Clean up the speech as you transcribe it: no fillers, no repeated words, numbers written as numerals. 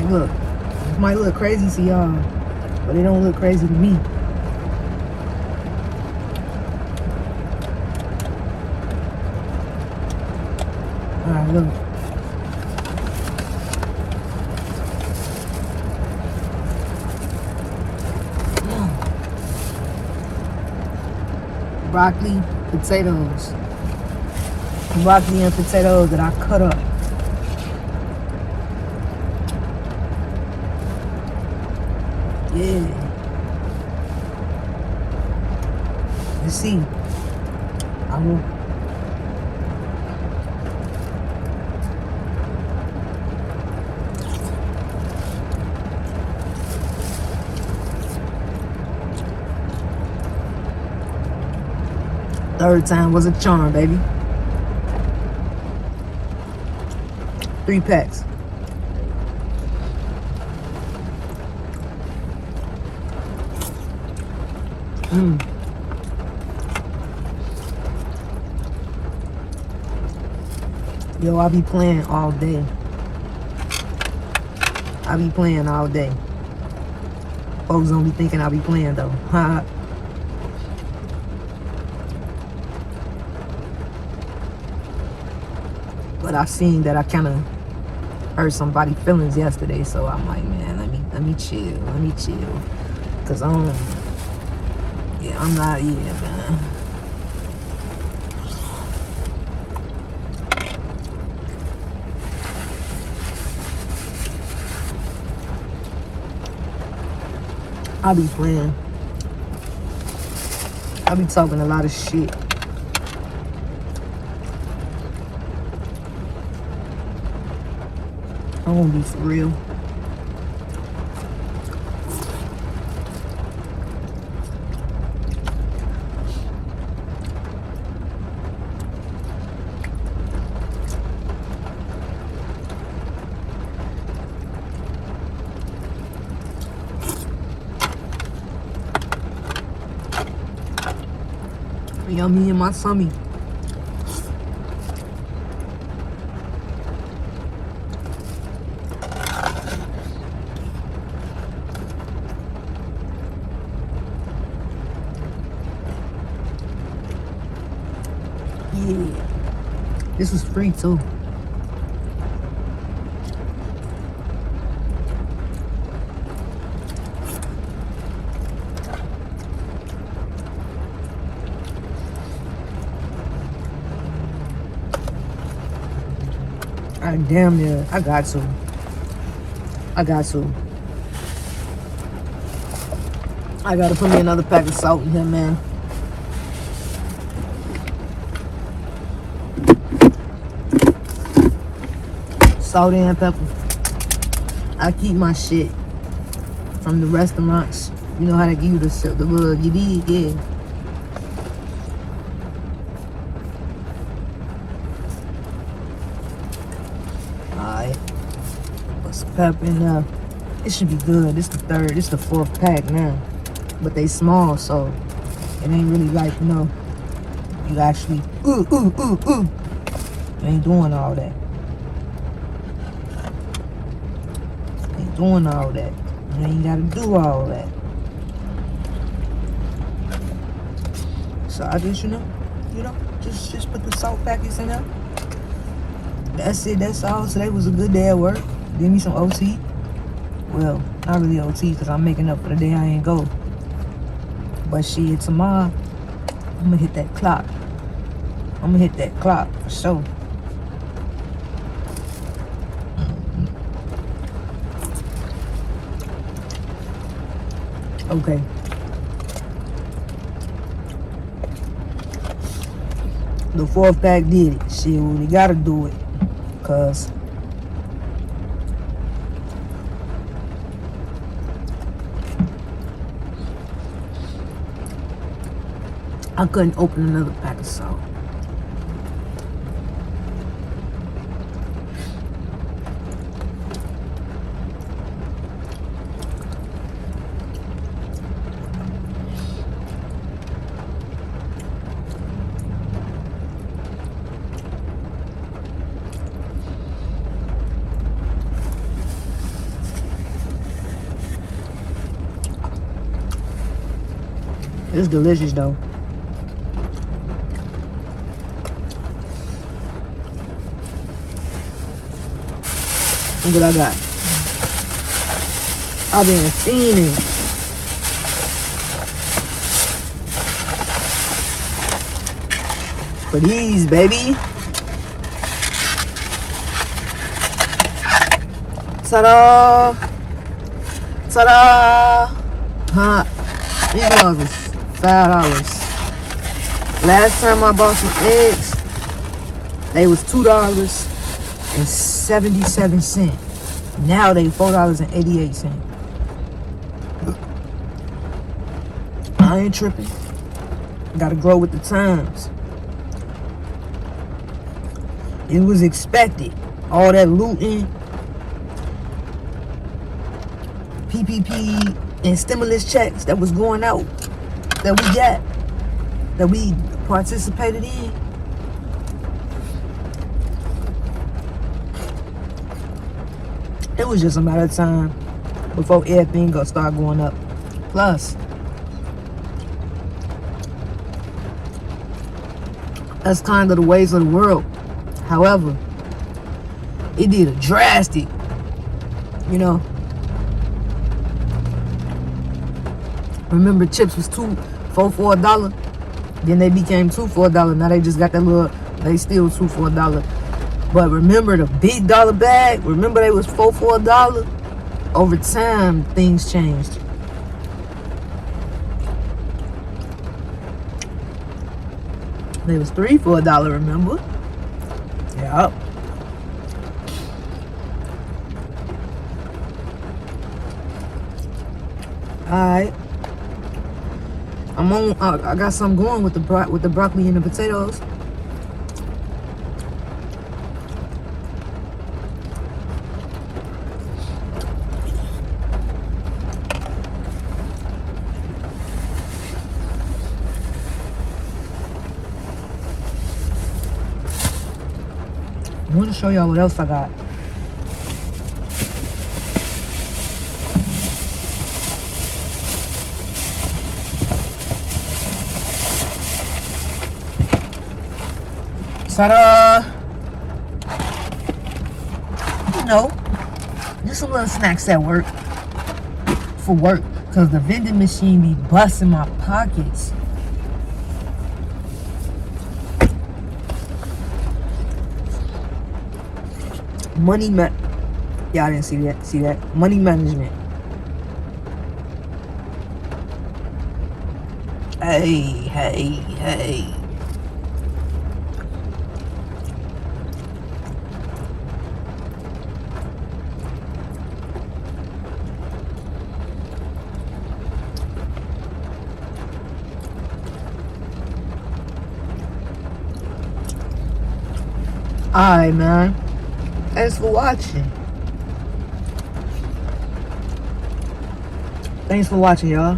Like, look, it might look crazy to y'all, but it don't look crazy to me. Alright, look. Broccoli, potatoes. Broccoli and potatoes that I cut up. Yeah. Let's see. I will. Third time was a charm, baby. 3 packs. Yo, I be playing all day. I be playing all day. Folks don't be thinking I be playing though. But I seen that I kind of hurt somebody's feelings yesterday, so I'm like, man, let me chill, cause I'm not, man. I be playing. I be talking a lot of shit. I'm gonna be for real. Yummy in my tummy. Yeah. This was free too. Damn yeah, I got to. I gotta put me another pack of salt in here, man. Salt and pepper. I keep my shit from the restaurants. You know how they give you the little, you did, yeah. Pepper in there. It should be good. This the 4th pack now. But they small, so it ain't really like, you know, you actually You ain't doing all that. Ain't doing all that. You ain't gotta do all that. So I just, you know, just put the salt packets in there. That's it, that's all. Today was a good day at work. Give me some OT. Well, not really OT because I'm making up for the day I ain't go. But shit, tomorrow, I'm gonna hit that clock. For sure. Okay. The 4th pack did it. Shit, we gotta do it. Cause I couldn't open another pack of salt. It's delicious though. Look what I got. I've been fiending. For these, baby. Ta-da! Ta-da! Huh? These was $5. Last time I bought some eggs, they was $2.77. Now they $4.88. I ain't tripping. Gotta grow with the times. It was expected. All that looting, PPP, and stimulus checks that was going out, that we got, that we participated in. It was just a matter of time before everything gonna start going up. Plus, that's kind of the ways of the world. However, it did a drastic, you know. Remember, chips was $2 for $1. Then they became $2 for $1. Now they just got that little. They still $2 for $1. But remember the big dollar bag? Remember they was $4 for $1? Over time, things changed. They was $3 for $1, remember? Yep. Alright. I got something going with the broccoli and the potatoes. I want to show y'all what else I got. Ta-da! You know, just some little snacks at work. For work. Because the vending machine be busting my pockets. Yeah, I didn't see that. Money management. Hey. Alright, man. Thanks for watching. Thanks for watching, y'all.